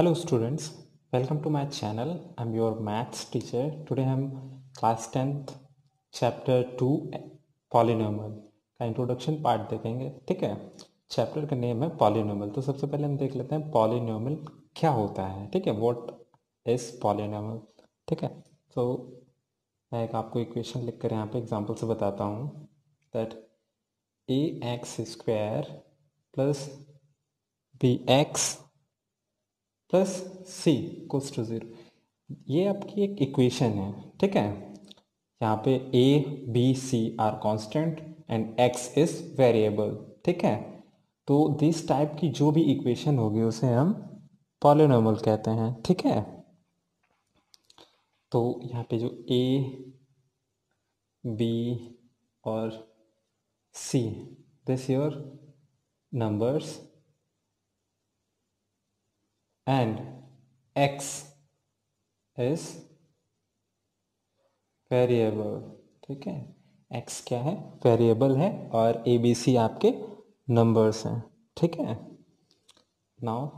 Hello students, welcome to my channel. I'm your maths teacher. Today हम class 10th chapter 2 polynomial का introduction part देखेंगे. ठीक है, chapter का नेम है पॉलिनोमियल. तो सबसे पहले हम देख लेते हैं पॉलिनोमियल क्या होता है. ठीक है, व्हाट इज पॉलिनोमियल. ठीक है, तो मैं एक आपको इक्वेशन लिख कर यहाँ पे एग्जाम्पल से बताता हूँ that a x square plus b x plus c equals to 0. ये आपकी एक इक्वेशन है. ठीक है, यहाँ पे a b c are constant and x is variable. ठीक है, तो दिस टाइप की जो भी इक्वेशन होगी उसे हम पॉलिनोमियल कहते हैं. ठीक है, तो यहाँ पे जो ए बी और see this your numbers and x is variable. ठीक है, x क्या है, वेरिएबल है और ए बी सी आपके नंबर्स हैं. ठीक है, नाउ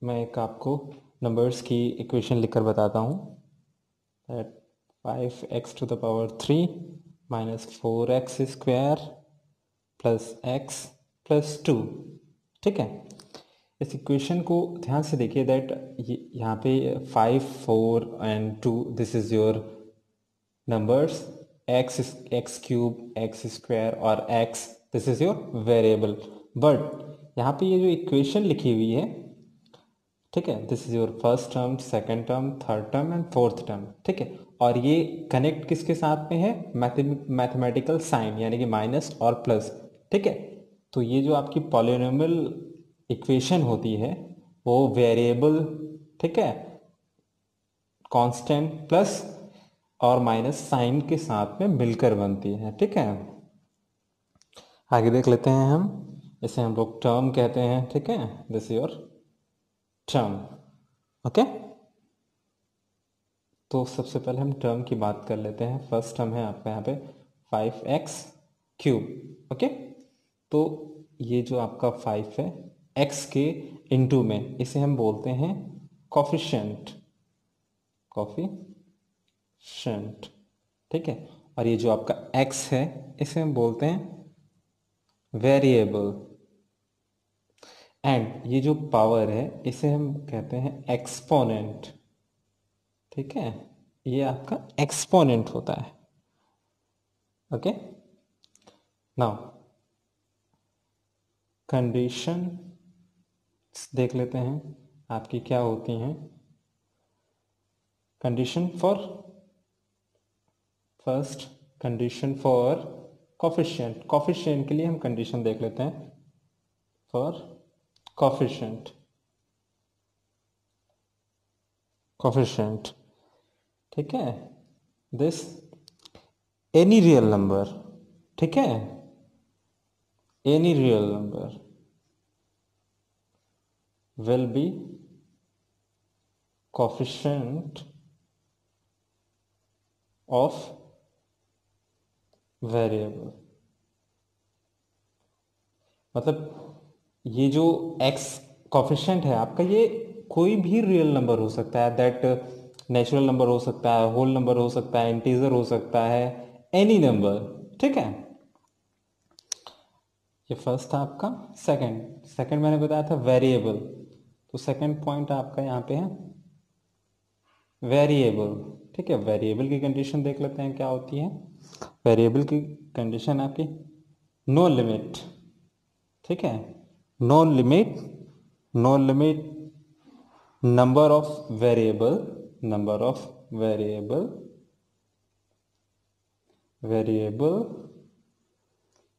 मैं एक आपको नंबर्स की इक्वेशन लिखकर बताता हूँ that 5x to the power 3 minus 4x square plus x plus 2. ठीक है, इस इक्वेशन को ध्यान से देखिए दैट यहाँ पे 5 4 and 2 this is your numbers. X cube x square और x this is your variable. But यहाँ पे ये जो इक्वेशन लिखी हुई है, ठीक है, this is your first term, second term, third term and fourth term. ठीक है, और ये कनेक्ट किसके साथ में है, मैथमेटिकल साइन यानी कि माइनस और प्लस. ठीक है, तो ये जो आपकी पॉलिनोमियल इक्वेशन होती है वो वेरिएबल, ठीक है, कांस्टेंट प्लस और माइनस साइन के साथ में मिलकर बनती है. ठीक है, आगे देख लेते हैं हम. इसे हम लोग टर्म कहते हैं. ठीक है, दिस योर टर्म. ओके, तो सबसे पहले हम टर्म की बात कर लेते हैं. फर्स्ट टर्म है आपका यहाँ पे 5x क्यूब. ओके, तो ये जो आपका 5 है x के इनटू में इसे हम बोलते हैं कोफिशिएंट. कोफिशिएंट. ठीक है, और ये जो आपका x है इसे हम बोलते हैं वेरिएबल. एंड ये जो पावर है इसे हम कहते हैं एक्सपोनेंट. ठीक है, ये आपका एक्सपोनेंट होता है. ओके, नाउ कंडीशन देख लेते हैं आपकी क्या होती हैं. Condition for first, condition for coefficient. Coefficient के लिए हम कंडीशन देख लेते हैं फॉर कोफिशिएंट. कोफिशिएंट, ठीक है, दिस एनी रियल नंबर. ठीक है, any real number will be coefficient of variable. मतलब ये जो x कोफिशिएंट है आपका ये कोई भी रियल नंबर हो सकता है. दैट नेचुरल नंबर हो सकता है, होल नंबर हो सकता है, इंटीजर हो सकता है, एनी नंबर. ठीक है, ये फर्स्ट था आपका. सेकंड मैंने बताया था वेरिएबल. तो सेकंड पॉइंट आपका यहाँ पे है वेरिएबल. ठीक है, वेरिएबल की कंडीशन देख लेते हैं क्या होती है. वेरिएबल की कंडीशन आपकी नो लिमिट. ठीक है, no limit, no limit number of variable, number of variable, variable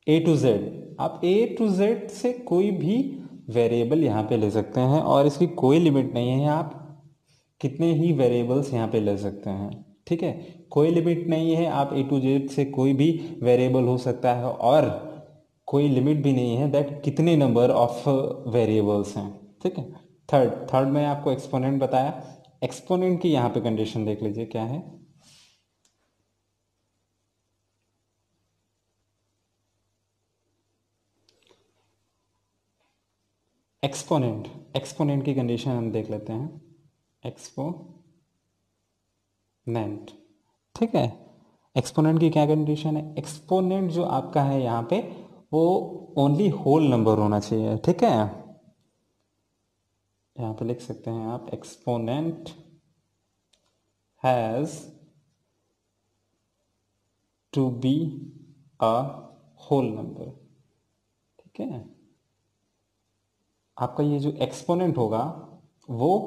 a to z. आप ए टू जेड से कोई भी वेरिएबल यहाँ पे ले सकते हैं और इसकी कोई लिमिट नहीं है. आप कितने ही वेरिएबल्स यहाँ पे ले सकते हैं. ठीक है, कोई लिमिट नहीं है. आप ए टू जेड से कोई भी वेरिएबल हो सकता है और कोई लिमिट भी नहीं है दैट कितने नंबर ऑफ वेरिएबल्स हैं. ठीक है, थर्ड में आपको एक्सपोनेंट बताया. एक्सपोनेंट की यहाँ पे कंडीशन देख लीजिए क्या है. एक्सपोनेंट, एक्सपोनेंट की कंडीशन हम देख लेते हैं, एक्सपोनेंट, ठीक है। एक्सपोनेंट की क्या कंडीशन है, एक्सपोनेंट जो आपका है यहाँ पे वो ओनली होल नंबर होना चाहिए, ठीक है। यहाँ पे लिख सकते हैं आप, exponent has to be a whole number, ठीक है। आपका ये जो एक्सपोनेंट होगा वो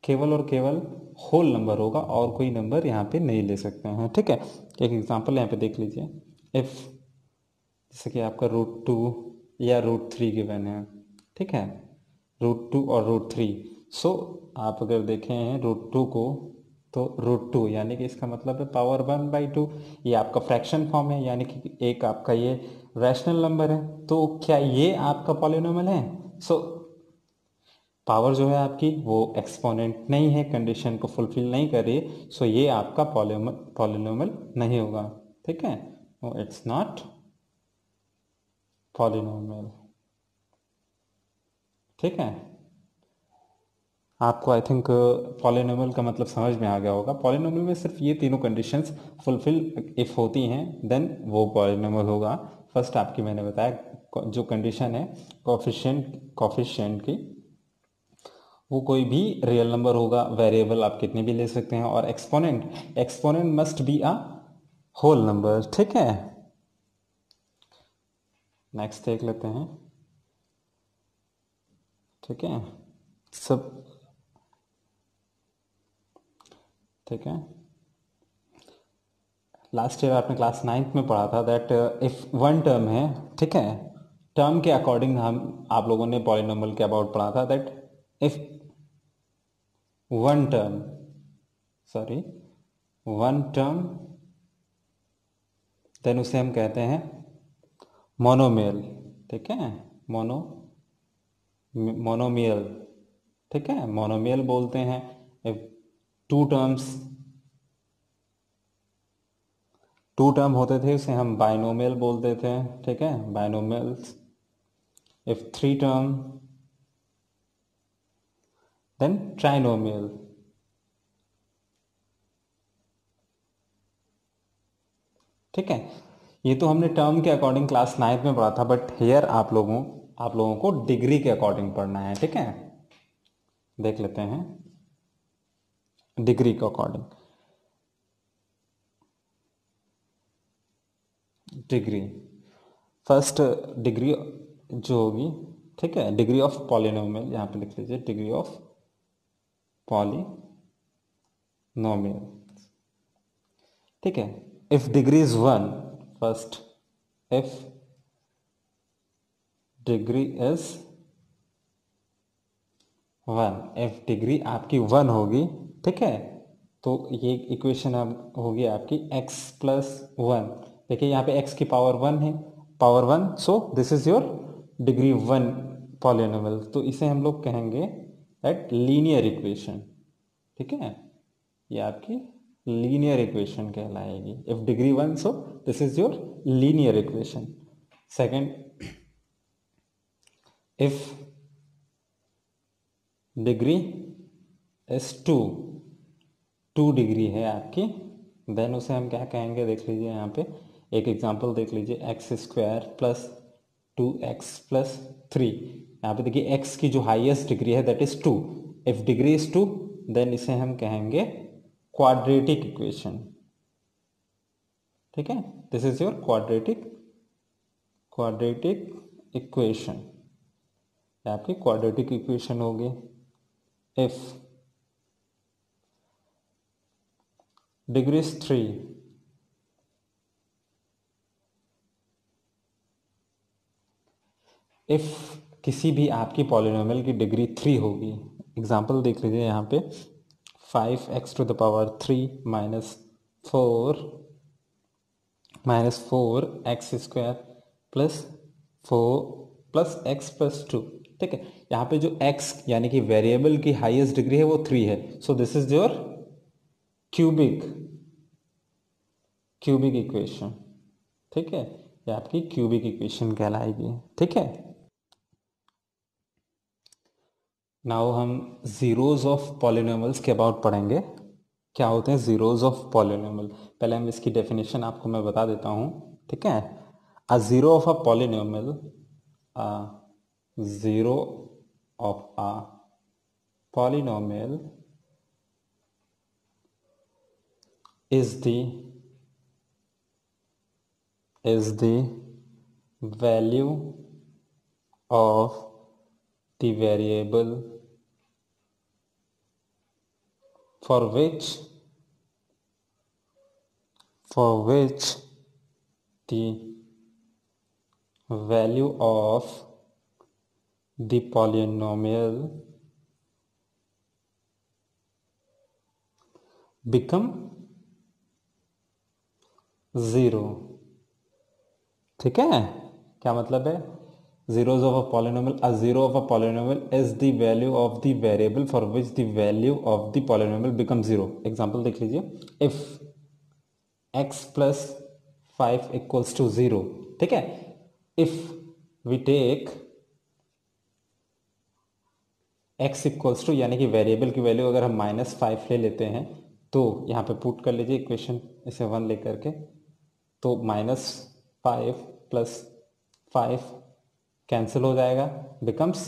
केवल और केवल होल नंबर होगा और कोई नंबर यहाँ पे नहीं ले सकते हैं, ठीक है। एक एग्जांपल यहाँ पे देख लीजिए, इफ जैसे कि आपका √2 या √3 गिवन है, ठीक है, √2 और √3। सो आप अगर देखें √2 को, तो √2 यानी कि इसका मतलब है पावर 1/2, ये आपका फ्रैक्शन फॉर्म है, यानी कि एक आपका ये रैशनल नंबर है। तो क्या ये आपका पॉलिनोमियल है? सो पावर जो है आपकी वो एक्सपोनेंट नहीं है, कंडीशन को फुलफिल नहीं कर रही है, सो ये आपका पॉलिनोमियल नहीं होगा, ठीक है। इट्स नॉट पॉलिनोमियल, ठीक है। आपको आई थिंक पॉलिनोमियल का मतलब समझ में आ गया होगा। पॉलिनोमियल में सिर्फ ये तीनों कंडीशंस फुलफिल इफ होती हैं देन वो पॉलिनोमियल होगा। फर्स्ट आपकी मैंने बताया जो कंडीशन है कॉफिशिएंट की, वो कोई भी रियल नंबर होगा, वेरिएबल आप कितने भी ले सकते हैं, और exponent must be a whole number, ठीक है। नेक्स्ट देख लेते हैं, ठीक है सब, ठीक है। लास्ट ईयर आपने क्लास 9th में पढ़ा था दैट इफ वन टर्म है, ठीक है, टर्म के अकॉर्डिंग हम आप लोगों ने पॉलिनोमियल के अबाउट पढ़ा था that if one term, sorry, one term, then उसे हम कहते हैं मोनोमियल, ठीक है, मोनो मोनोमियल, ठीक है, मोनोमियल बोलते हैं। If two terms two term होते थे उसे हम बाइनोमियल बोलते थे, ठीक है, binomials. If three term then trinomial, ठीक है। ये तो हमने टर्म के अकॉर्डिंग क्लास 9th में पढ़ा था, बट हियर आप लोगों को डिग्री के अकॉर्डिंग पढ़ना है, ठीक है। देख लेते हैं डिग्री के अकॉर्डिंग। डिग्री, फर्स्ट डिग्री जो होगी, ठीक है, डिग्री ऑफ पॉलिनोमियल, यहाँ पे लिख लीजिए डिग्री ऑफ पॉलिनोमियल, ठीक है। If degree is 1, first if degree is 1, if degree आपकी 1 होगी, ठीक है, तो ये इक्वेशन अब होगी आपकी x+1। देखिए यहाँ पे x की पावर 1 है, power 1, so this is your degree 1 polynomial. तो इसे हम लोग कहेंगे दैट लीनियर इक्वेशन, ठीक है, ये आपकी लीनियर इक्वेशन कहलाएगी। If degree 1, so this is your linear equation. Second, if degree is 2 degree है आपकी, देन उसे हम क्या कहेंगे, देख लीजिए यहाँ पे एक एग्जांपल देख लीजिए, x² + 2x + 3। यहाँ पे देखिए x की जो हाईएस्ट डिग्री है that is 2। If degree is 2 then इसे हम कहेंगे क्वाड्रेटिक इक्वेशन, ठीक है। This is your quadratic equation, आपकी क्वाड्रेटिक इक्वेशन होगी। इफ डिग्री इज 3, इफ किसी भी आपकी पॉलिनोमियल की डिग्री 3 होगी, एग्जांपल देख लीजिए यहाँ पे 5x⁻³ -4x² + 4 + x+2, ठीक है। यहाँ पे जो x यानी कि वेरिएबल की हाईएस्ट डिग्री है वो 3 है, सो this is your cubic equation, ठीक है, ये आपकी क्यूबिक इक्वेशन कहलाएगी, ठीक है। नाउ हम जीरोज ऑफ पॉलिनोमियल्स के अबाउट पढ़ेंगे। क्या होते हैं जीरोज ऑफ पॉलिनोमियल? पहले हम इसकी डेफिनेशन आपको मैं बता देता हूँ, ठीक है। A zero of a polynomial, a zero of a polynomial is the value of the variable for which the value of the polynomial become zero. ठीक है, क्या मतलब है? zeros of a polynomial, a zero of a polynomial is the value of the variable for which the value of the polynomial becomes zero। Example देख लीजिए, if x plus 5 equals to 0, ठीक है। if we take x equals to, यानी कि variable की value अगर हम -5 ले लेते हैं तो यहाँ पे पुट कर लीजिए इक्वेशन, इसे 1 लेकर के, तो -5 प्लस 5 कैंसिल हो जाएगा, बिकम्स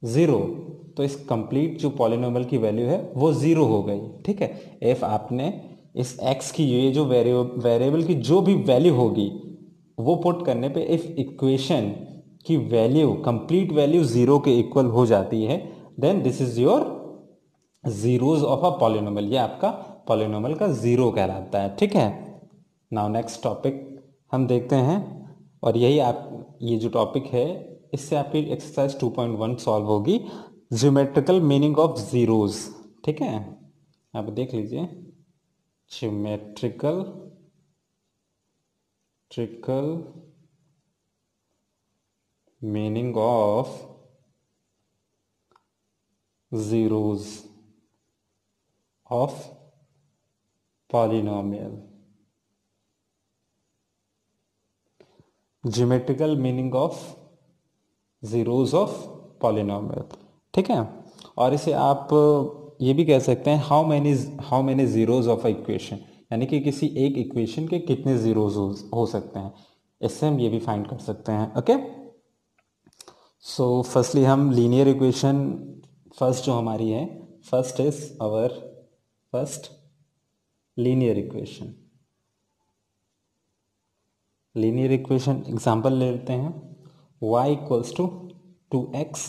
ज़ीरो। तो इस कंप्लीट जो पॉलिनोमियल की वैल्यू है वो ज़ीरो हो गई, ठीक है। इफ आपने इस x की ये जो वेरिएबल की जो भी वैल्यू होगी वो पुट करने पे इफ इक्वेशन की वैल्यू, कंप्लीट वैल्यू ज़ीरो के इक्वल हो जाती है, then this is your zeros of a polynomial. ये आपका पॉलिनोमियल का ज़ीरो कहलाता है, ठीक है। नाउ नेक्स्ट टॉपिक हम देखते हैं, और यही आप, ये जो टॉपिक है इससे आपकी एक्सरसाइज 2.1 सॉल्व होगी, ज्योमेट्रिकल मीनिंग ऑफ जीरोज। ठीक है, आप देख लीजिए, geometrical meaning of zeros of polynomial. Geometrical meaning of zeros of polynomial, ठीक है। और इसे आप ये भी कह सकते हैं how many zeros of a equation, यानी कि किसी एक इक्वेशन के कितने जीरोज हो सकते हैं, इससे हम ये भी फाइंड कर सकते हैं। ओके, सो फर्स्टली हम लीनियर इक्वेशन, फर्स्ट जो हमारी है, first is our first linear equation. Linear equation example ले लेते हैं, y equals to 2x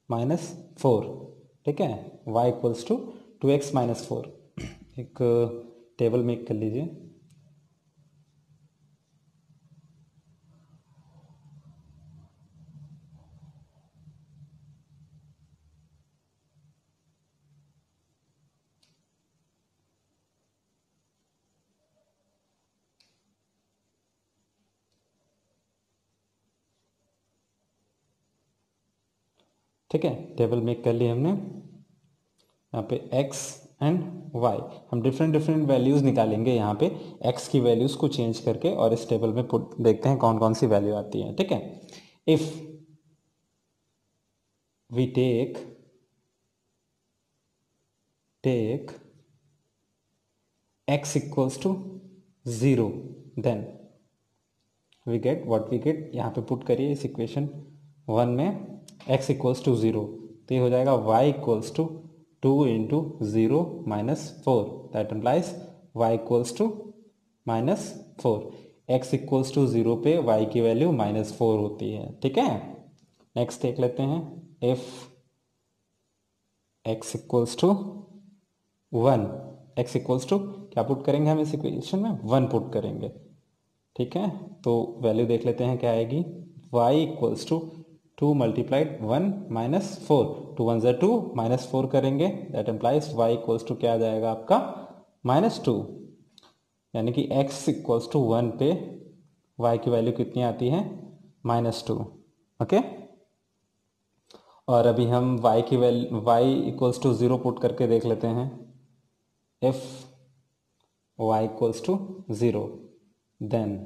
minus 4, ठीक है। y equals to 2x minus 4, एक टेबल मेक कर लीजिए। ठीक है, टेबल मेक कर ली हमने। यहाँ पे x एंड y, हम डिफरेंट वैल्यूज निकालेंगे यहाँ पे x की वैल्यूज को चेंज करके, और इस टेबल में पुट देखते हैं कौन कौन सी वैल्यू आती है, ठीक है। If we take x equals to 0, then we get what we get, यहाँ पे पुट करिए इस इक्वेशन 1 में x इक्वल्स टू 0, तो ये हो जाएगा y equals to 2 into 0 minus 4, that implies y equals to minus 4। x equals to 0 पे y की वैल्यू -4 होती है, ठीक है। नेक्स्ट देख लेते हैं, if x equals to 1, x equals to क्या पुट करेंगे हम इस इक्वेशन में, 1 पुट करेंगे, ठीक है। तो वैल्यू देख लेते हैं क्या आएगी, y equals to 2 multiplied 1 minus 4, 2 1 2 minus 4 करेंगे, that implies y equals to क्या आ जाएगा आपका -2, यानी कि x इक्वल्स टू 1 पे y की वैल्यू कितनी आती है, -2। ओके, और अभी हम y की value, y equals to 0 put करके देख लेते हैं। If y equals to 0, then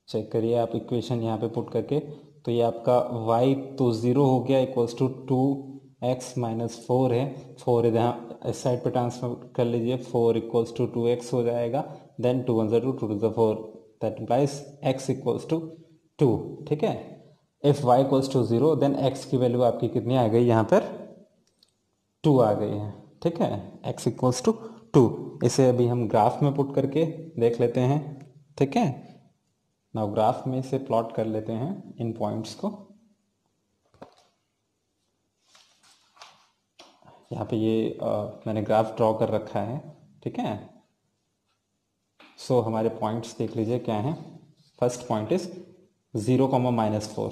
check करिए आप इक्वेशन यहाँ पे पुट करके, तो ये आपका y तो 0 हो गया, इक्वल्स टू 2x माइनस 4 है, 4 यहाँ इस साइड पे ट्रांसफर कर लीजिए, 4 इक्वल्स टू 2x हो जाएगा, then 2 1 2 2 2 4, that implies x equals to 2, ठीक है। If y equals to 0 then x की वैल्यू आपकी कितनी आ गई, यहाँ पर 2 आ गई है, ठीक है, x इक्वल्स टू 2। इसे अभी हम ग्राफ में पुट करके देख लेते हैं, ठीक है। नाउ ग्राफ में इसे प्लॉट कर लेते हैं इन पॉइंट्स को। यहाँ पे ये मैंने ग्राफ ड्रॉ कर रखा है, ठीक है। सो हमारे पॉइंट्स देख लीजिए क्या हैं। फर्स्ट पॉइंट इज 0, -4,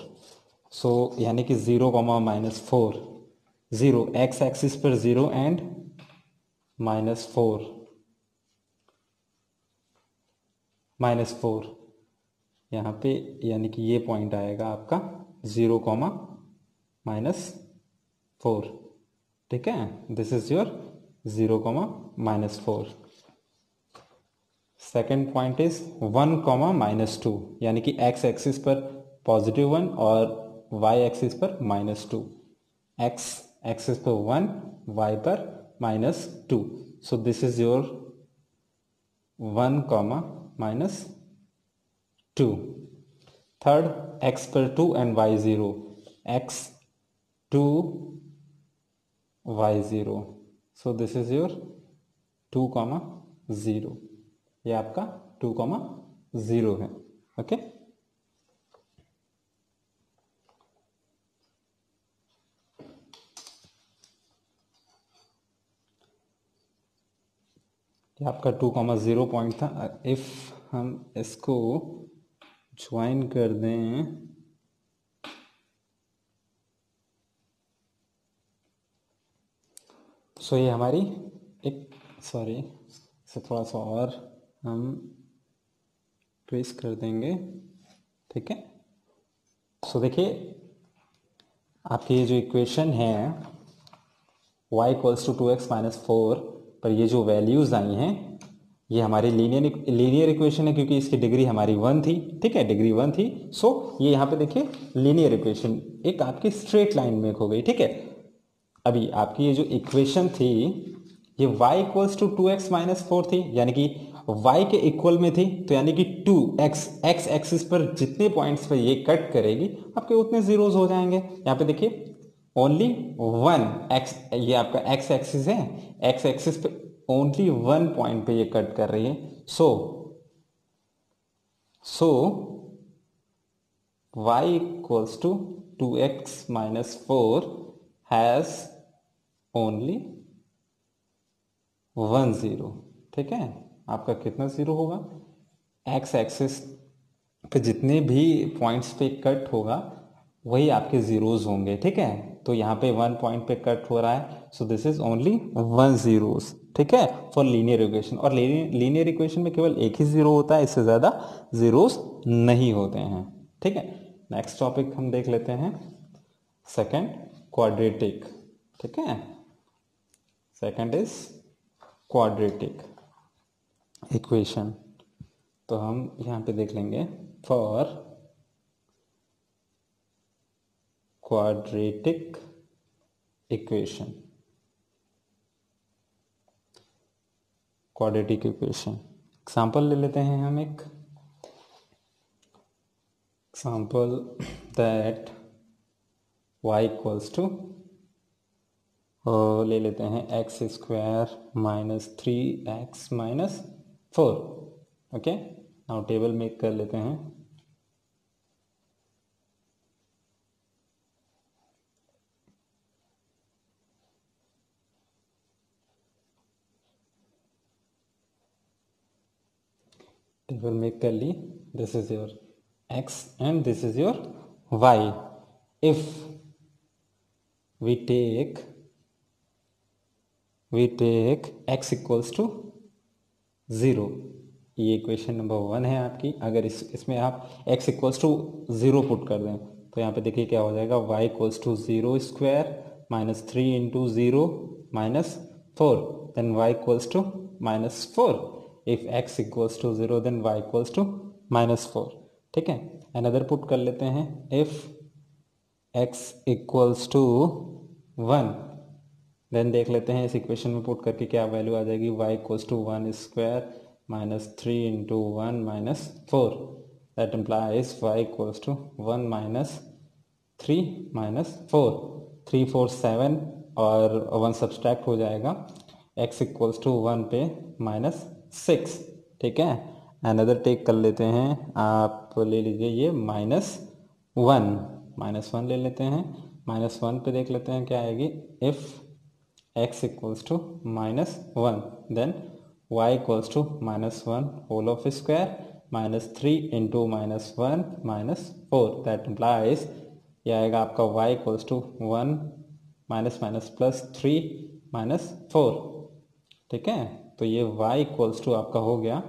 सो यानी कि 0, -4, 0 एक्स एक्सिस पर 0 एंड -4, -4 यहाँ पे, यानी कि ये पॉइंट आएगा आपका 0, -4, ठीक है। This is your 0, -4। Second point is 1, -2, यानी कि एक्स एक्सिस पर +1 और वाई एक्सिस पर -2, एक्स एक्सिस पर 1, वाई पर -2, so this is your 1, -2। Third, x पर 2 and y 0, x 2, y 0, so this is your 2, 0, ये आपका 2, 0 है, ओके। ये आपका 2, 0 पॉइंट था। इफ हम इसको ज्वाइन कर दें, सो ये हमारी एक, सॉरी इसे थोड़ा सा और हम ट्रेस कर देंगे, ठीक है। सो देखिए आपकी ये जो इक्वेशन है y equals to 2x minus 4 पर ये जो वैल्यूज आई हैं ये हमारी लीनियर इक्वेशन है, क्योंकि इसकी डिग्री हमारी 1 थी, ठीक है, डिग्री 1 थी। सो ये यहाँ पे देखिए लीनियर इक्वेशन एक आपकी स्ट्रेट लाइन में हो गई, ठीक है। अभी आपकी ये जो इक्वेशन थी ये y equals to 2x minus 4 थी, यानी कि y के इक्वल में थी, तो यानी कि 2x x एक्सिस पर जितने पॉइंट्स पर ये कट करेगी आपके उतने जीरोज हो जाएंगे। यहाँ पे देखिए ओनली 1 x, ये आपका x एक्सिस है, x एक्सिस पे ओनली 1 पॉइंट पे ये कट कर रही है। So y equals to 2x minus 4 has only 1 0, ठीक है। आपका कितना जीरो होगा, x एक्सिस पे जितने भी पॉइंट्स पे कट होगा वही आपके जीरोज होंगे, ठीक है। तो यहाँ पे 1 पॉइंट पे कट हो रहा है, सो दिस इज ओनली 1 जीरोज, ठीक है, फॉर लीनियर इक्वेशन। और लीनियर इक्वेशन में केवल एक ही जीरो होता है, इससे ज्यादा जीरोज नहीं होते हैं, ठीक है। नेक्स्ट टॉपिक हम देख लेते हैं सेकेंड, क्वाड्रेटिक, ठीक है। Second is quadratic equation. तो हम यहाँ पे देख लेंगे for quadratic equation, quadratic equation example ले लेते हैं हम एक example that y equals to ले लेते हैं x square -3x -4, okay. Now table make कर लेते हैं। टेबल मेक कर ली, this is your x and this is your y। If we take x equals to 0, ये इक्वेशन नंबर 1 है आपकी। अगर इसमें आप x इक्वल्स टू 0 पुट कर दें तो यहाँ पे देखिए क्या हो जाएगा, y equals to 0 square -3 into 0 -4, then y equals to -4। If x equals to 0 then y equals to -4, ठीक है। अनदर पुट कर लेते हैं, if x equals to 1, then देख लेते हैं इस इक्वेशन में पुट करके क्या वैल्यू आ जाएगी। y equals to 1² minus 3 into 1 minus 4, that implies y equals to 1 minus 3 minus 4, 3 4 7 और 1 सब्सट्रैक्ट हो जाएगा, x इक्वल्स टू 1 पे माइनस 6। ठीक है, अनदर टेक कर लेते हैं, आप ले लीजिए ये -1 ले लेते हैं। -1 पे देख लेते हैं क्या आएगी। If x equals to -1 then y equals to -1 whole of square minus 3 into -1 minus 4, that implies ये आएगा आपका y equals to 1 minus minus plus 3 minus 4। ठीक है, तो ये y इक्वल्स टू आपका हो गया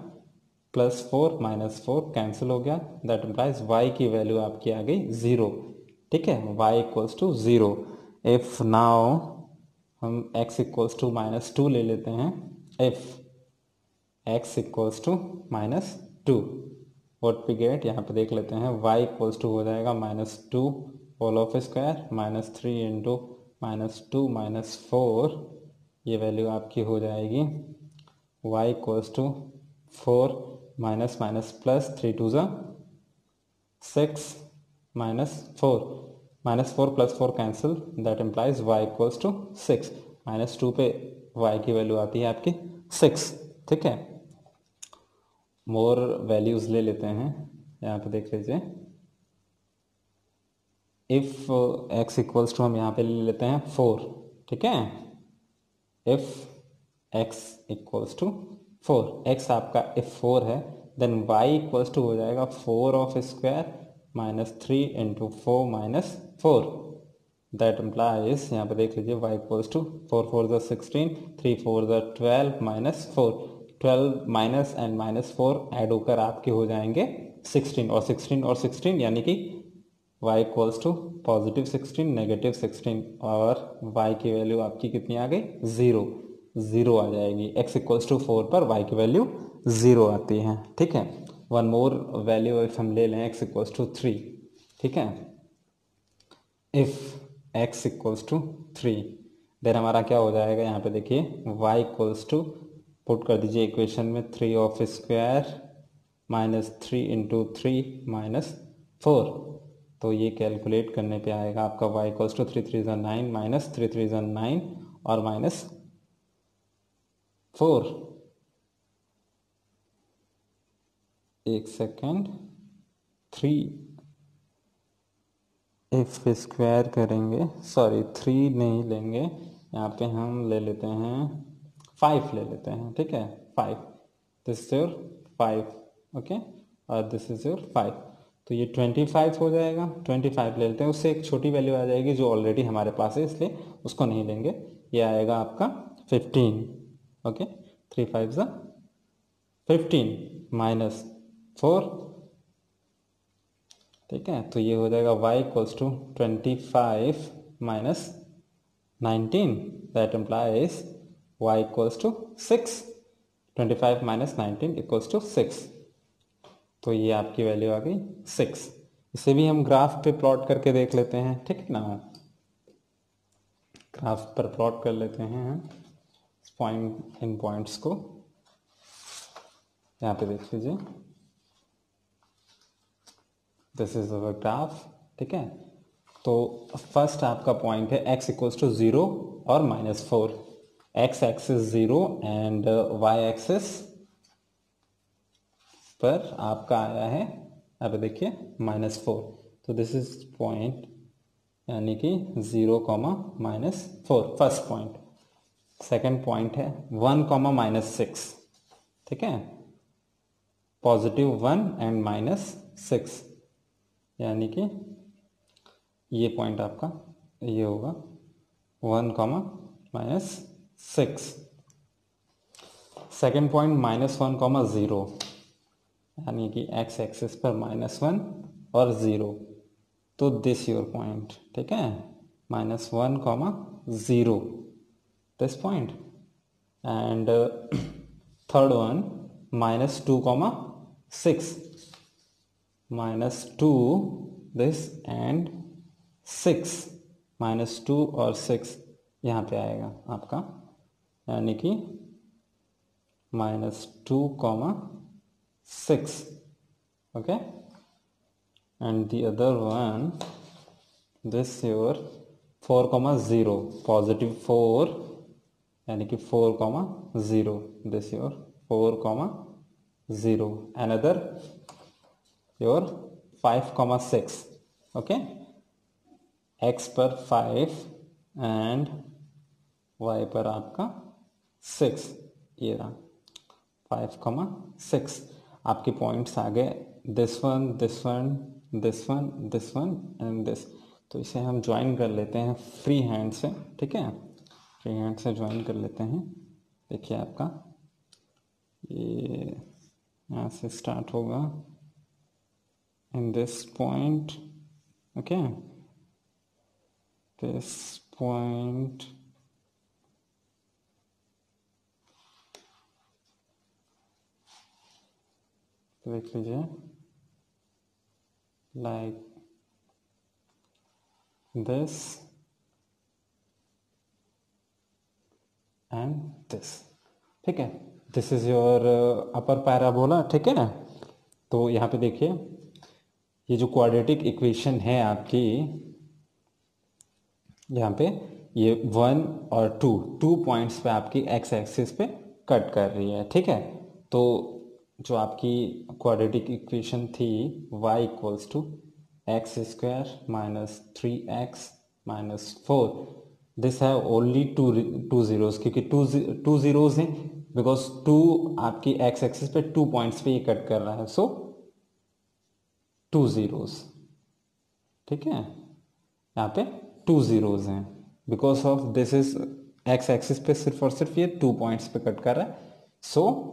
+4 -4 कैंसिल हो गया, दैट इम्प्लाइज y की वैल्यू आपकी आ गई 0। ठीक है, y equals to 0। If now हम x इक्वल्स टू -2 ले लेते हैं। If x equals to -2 what we get, यहाँ पे देख लेते हैं y इक्वल्स टू हो जाएगा -2 होल ऑफ स्क्वायर -3 इंटू -2 -4, ये वैल्यू आपकी हो जाएगी y equals to 4 minus minus plus 3 2 6 -4 -4 + 4 cancel, that implies y equals to 6। -2 पे y की वैल्यू आती है आपकी 6। ठीक है, मोर वैल्यूज ले लेते हैं, यहाँ पे देख लीजिए। इफ x इक्वल्स टू हम यहाँ पे ले लेते हैं 4। ठीक है, if x equals to 4, x आपका इफ 4 है देन y इक्वल्स टू हो जाएगा 4 of square -3 into 4 -4, that implies यहाँ पे देख लीजिए y इक्वल्स टू 4 4 ज़ा 16, 3 4 ज़ा 12 -4, 12 माइनस एंड -4 ऐड होकर आपके हो जाएंगे 16 और 16 और 16 यानी कि y इक्वल्स टू +16 -16 और y की वैल्यू आपकी कितनी आ गई 0 आ जाएगी। x इक्वल्स टू 4 पर y की वैल्यू 0 आती है। ठीक है, वन मोर वैल्यू इफ हम ले लें x इक्वल्स टू 3। ठीक है, if x equals to 3 then हमारा क्या हो जाएगा, यहाँ पे देखिए y इक्वल्स टू पुट कर दीजिए इक्वेशन में 3 ऑफ स्क्वायर -3 इंटू 3 -4, तो ये कैलकुलेट करने पे आएगा आपका y इक्वल्स टू 3 3 ज़ा 9 माइनस 3 3 ज़ा 9 और -4। एक सेकेंड, 3 इफ स्क्वायर करेंगे, सॉरी 3 नहीं लेंगे, यहाँ पे हम ले लेते हैं 5 ले लेते हैं। ठीक है, 5, दिस इज योर 5, ओके, और दिस इज योर 5, तो ये 25 हो जाएगा। 25 ले लेते हैं, उससे एक छोटी वैल्यू आ जाएगी जो ऑलरेडी हमारे पास है, इसलिए उसको नहीं लेंगे। ये आएगा आपका 15, ओके, 3 5 ज़ा 15 -4। ठीक है, तो ये हो जाएगा y equals to 25 -19, that implies y equals to 6। 25 -19 equals to 6, तो ये आपकी वैल्यू आ गई 6। इसे भी हम ग्राफ पे प्लॉट करके देख लेते हैं। ठीक है ना, ग्राफ पर प्लॉट कर लेते हैं इन पॉइंट्स को, यहाँ पे देख लीजिए, दिस इज अवर ग्राफ। ठीक है, तो फर्स्ट आपका पॉइंट है x इक्वल्स टू 0 और -4, x axis 0 and y axis पर आपका आया है, अब देखिए -4, तो दिस इज पॉइंट यानी कि 0, -4 फर्स्ट पॉइंट। सेकंड पॉइंट है 1, -6। ठीक है, +1 एंड -6, यानी कि ये पॉइंट आपका ये होगा 1, -6। सेकेंड पॉइंट -1, 0, यानी कि x एक्सिस पर -1 और 0, तो दिस योर पॉइंट। ठीक है, -1, 0 this point, and third one -2, 6, -2 this and 6 -2 और 6 यहाँ पे आएगा आपका, यानी कि -2, 6, okay, and the other one, this your 4, 0, +4, यानी कि 4, 0, this your 4, 0, another your 5, 6, okay, x पर 5 and y पर आपका 6, ये रहा 5, 6, आपके पॉइंट्स आ गए, this one, this one, this one, this one and this. तो इसे हम ज्वाइन कर लेते हैं फ्री हैंड से, ठीक है, फ्री हैंड से ज्वाइन कर लेते हैं। देखिए आपका ये यहाँ से स्टार्ट होगा in this point, okay, this point, देख लीजिए, लाइक दिस एंड दिस, ठीक है, this is your upper parabola, ठीक है। तो यहाँ पे देखिए ये जो क्वाड्रेटिक इक्वेशन है आपकी, यहाँ पे ये 1 और 2 पॉइंट्स पे आपकी एक्स एक्सिस पे कट कर रही है, ठीक है। तो जो आपकी क्वाड्रेटिक इक्वेशन थी y = x² - 3x - 4, दिस है ओनली टू जीरोस, क्योंकि टू जीरोस हैं, बिकॉज 2 आपकी एक्स एक्सिस पे 2 पॉइंट्स पे ये कट कर रहा है, सो 2 जीरोस, ठीक है, यहाँ पे 2 जीरोस हैं, because of this is x axis पे सिर्फ और सिर्फ ये 2 पॉइंट्स पे कट कर रहा है, so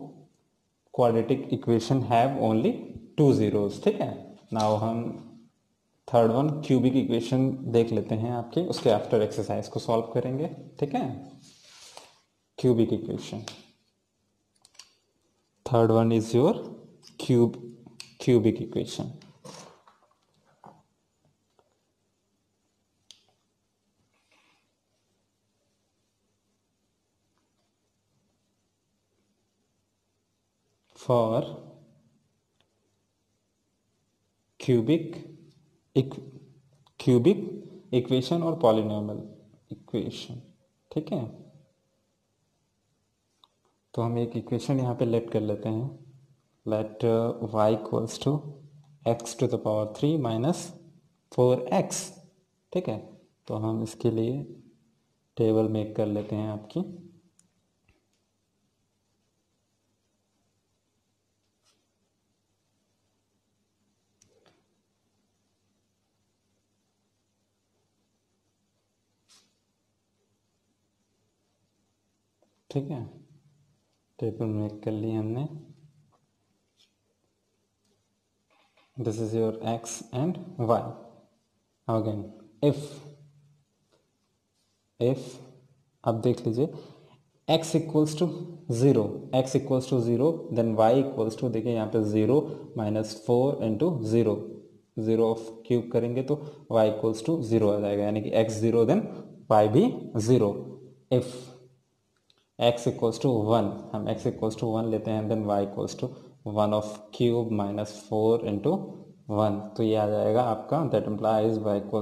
quadratic equation have only 2 zeros, ठीक है। नाउ हम थर्ड वन क्यूबिक इक्वेशन देख लेते हैं आपके, उसके आफ्टर एक्सरसाइज को सॉल्व करेंगे, ठीक है। Cubic equation, third one is your cubic equation. For cubic equation और पॉलिनोमियल इक्वेशन, ठीक है। तो हम एक इक्वेशन यहाँ पे लेट कर लेते हैं, लेट y = x⁻³ - 4x, ठीक है। तो हम इसके लिए टेबल मेक कर लेते हैं आपकी, ठीक है, टेबल मेक कर ली हमने। This is your x and y। Again if अब देख लीजिए x = 0, देन y = देखिए यहाँ पे 0 - 4 × 0, 0 क्यूब करेंगे तो y = 0 आ जाएगा, यानी कि x 0 देन y भी 0। इफ x = 1, हम x = 1 लेते हैं, देन y = 1³ - 4 × 1, तो ये आ जाएगा आपका, that implies y =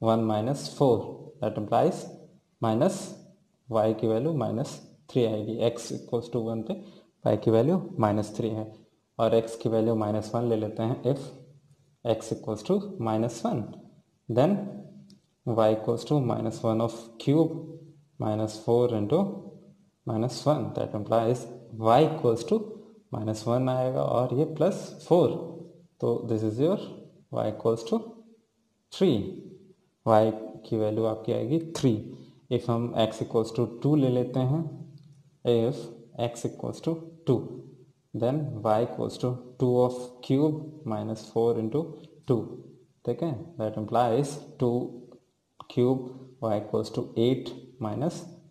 1 - 4, that implies minus y की वैल्यू -3 आएगी। x = 1 पे y की वैल्यू -3 है, और x की वैल्यू -1 ले लेते हैं। If x = -1, then y = -1³ - 4 × -1, that implies y = -1 आएगा, और ये +4, तो this is your y = 3, y की वैल्यू आपकी आएगी 3। इफ हम x = 2 ले लेते हैं, इफ x = 2, देन y = 2³ - 4 × 2, ठीक है, that implies 2³ y = 8 -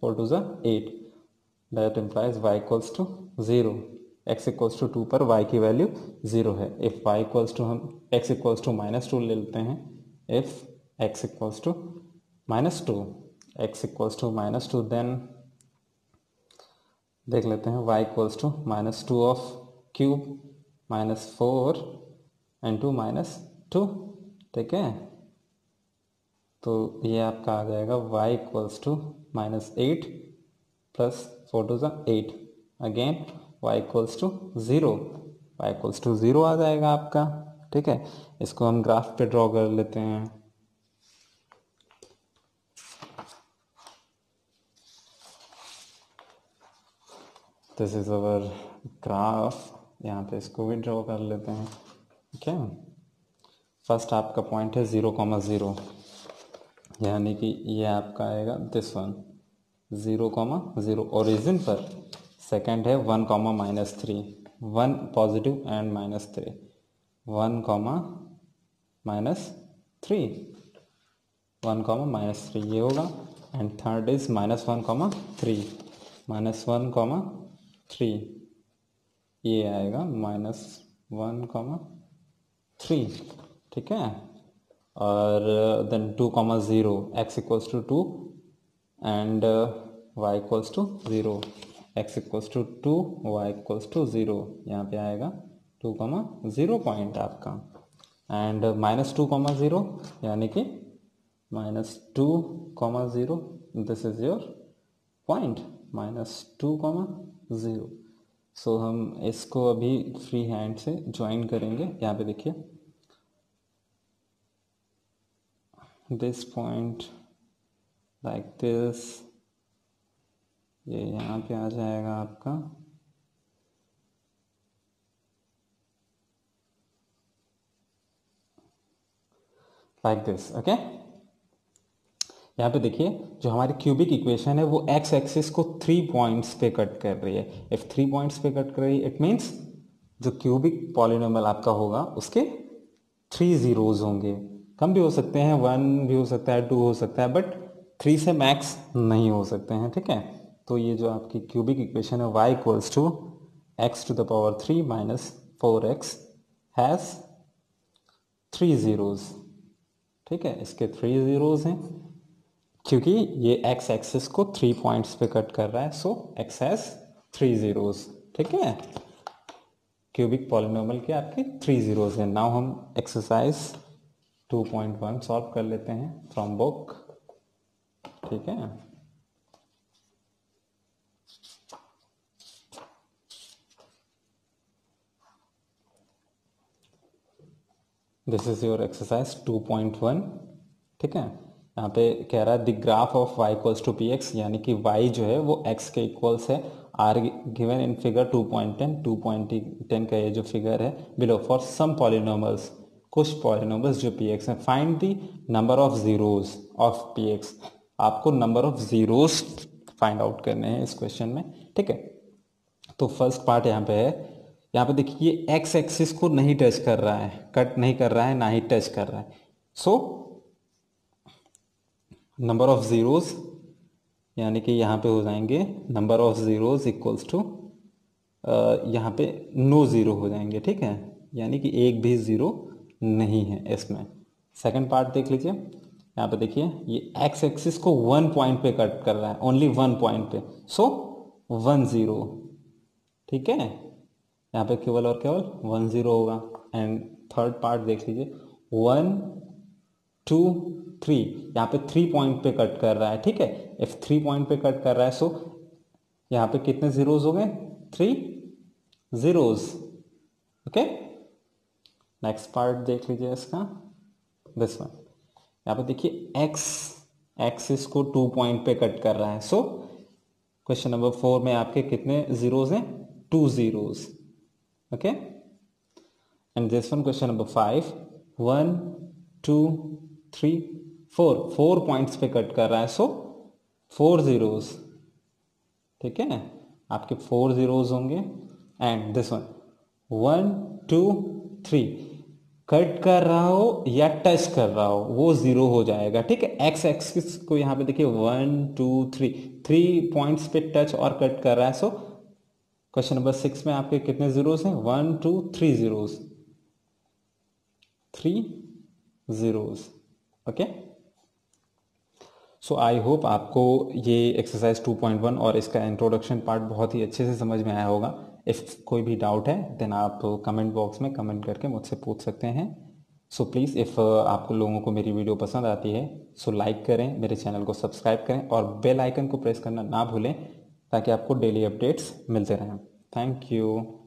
4 × 8, that implies y = 0। x = 2 पर y की वैल्यू 0 है। इफ y = हम x = -2 ले लेते हैं, if x equals to -2, x equals to -2, then देख लेते हैं y equals to -2 of cube -4 into -2, ठीक है। तो ये आपका आ जाएगा y equals to -8 plus 4 to ज़ा 8, again y equals to 0, y equals to 0 आ जाएगा आपका, ठीक है। इसको हम ग्राफ पे ड्रॉ कर लेते हैं। दिस इज अवर ग्राफ, यहाँ पे इसको भी ड्रॉ कर लेते हैं, ठीक है। फर्स्ट आपका पॉइंट है 0,0, यानी कि ये आपका आएगा दिस वन 0,0 ओरिजिन पर। सेकंड है 1,-3, 1 पॉजिटिव एंड -3, 1,-3, 1,-3 ये होगा। एंड थर्ड इज -1,3, -1,3 ये आएगा -1,3, ठीक है। और then 2,0, x equals to 2 and y equals to 0, x equals to 2, y equals to 0, यहाँ पे आएगा 2,0 पॉइंट आपका। एंड -2,0 यानी कि -2,0, दिस इज योर पॉइंट -2,0। सो हम इसको अभी फ्री हैंड से ज्वाइन करेंगे। यहाँ पे देखिए दिस पॉइंट लाइक दिस, ये यहाँ पे आ जाएगा आपका लाइक दिस, ओके। यहाँ पे देखिए जो हमारी क्यूबिक इक्वेशन है वो एक्स एक्सिस को 3 पॉइंट्स पे कट कर रही है। इफ 3 पॉइंट्स पे कट कर रही है इट मीन्स जो क्यूबिक पॉलिनोमियल आपका होगा उसके 3 जीरोज होंगे। कम भी हो सकते हैं, 1 भी हो सकता है, 2 हो सकता है, बट 3 से मैक्स नहीं हो सकते हैं, ठीक है। तो ये जो आपकी क्यूबिक इक्वेशन है y equals to x to the power 3 minus 4x has 3 zeros, ठीक है। इसके 3 जीरोज हैं क्योंकि ये x एक्सिस को 3 पॉइंट्स पे कट कर रहा है, सो x हैज़ 3 जीरोज, ठीक है। क्यूबिक पॉलिनोमियल के आपके 3 जीरोज हैं। नाउ हम एक्सरसाइज 2.1 सॉल्व कर लेते हैं फ्रॉम बुक, ठीक है। दिस इज योर एक्सरसाइज 2.1, ठीक है। यहाँ पे कह रहा है the graph of y equals to p x, यानी कि y जो है वो x के इक्वल्स है, आर गिवन इन फिगर 2.10 का ये जो फिगर है बिलो फॉर सम पॉलिनोमल्स, कुछ पॉलिनोमल्स जो पी एक्स हैं। Find the number of zeros of p x, आपको number of zeros find out करने हैं इस क्वेश्चन में, ठीक है। तो फर्स्ट पार्ट यहाँ पे है, यहाँ पे देखिए एक्स एक्सिस को नहीं टच कर रहा है, कट नहीं कर रहा है, ना ही टच कर रहा है। सो नंबर ऑफ जीरोज यानी कि यहाँ पे हो जाएंगे number of zeros equals to यहाँ पे नो ज़ीरो हो जाएंगे, ठीक है। यानी कि एक भी ज़ीरो नहीं है इसमें। सेकंड पार्ट देख लीजिए, यहाँ पे देखिए ये एक्स एक्सिस को 1 पॉइंट पे कट कर रहा है, ओनली 1 पॉइंट पे, सो 1 0, ठीक है। यहाँ पे केवल और केवल 1 0 होगा। एंड थर्ड पार्ट देख लीजिए 1 2 3, यहाँ पे 3 पॉइंट पे कट कर रहा है, ठीक है। इफ 3 पॉइंट पे कट कर रहा है सो यहाँ पे कितने जीरोज हो गए, 3 जीरोज, ओके। नेक्स्ट पार्ट देख लीजिए इसका, दिस वन। यहाँ पे देखिए एक्स एक्सिस को 2 पॉइंट पे कट कर रहा है, सो क्वेश्चन नंबर 4 में आपके कितने जीरोज हैं, 2 zeros, okay. And this one question number 5, 1 2 3 4 points पे कट कर रहा है, सो 4 जीरोज, ठीक है। आपके 4 जीरोज होंगे। एंड दिस वन 1 2 3 कट कर रहा हो या टच कर रहा हो वो 0 हो जाएगा, ठीक है। एक्स एक्सिस को यहाँ पे देखिए 1 2 3 पॉइंट्स पे टच और कट कर रहा है, सो क्वेश्चन नंबर 6 में आपके कितने जीरोज हैं, 1 2 3 zeros, 3 zeros, okay. So I hope आपको ये एक्सरसाइज 2.1 और इसका इंट्रोडक्शन पार्ट बहुत ही अच्छे से समझ में आया होगा। इफ़ कोई भी डाउट है देन आप कमेंट बॉक्स में कमेंट करके मुझसे पूछ सकते हैं। सो प्लीज़ इफ़ आपको लोगों को मेरी वीडियो पसंद आती है सो लाइक करें, मेरे चैनल को सब्सक्राइब करें और बेल आइकन को प्रेस करना ना भूलें ताकि आपको डेली अपडेट्स मिलते रहें। Thank you.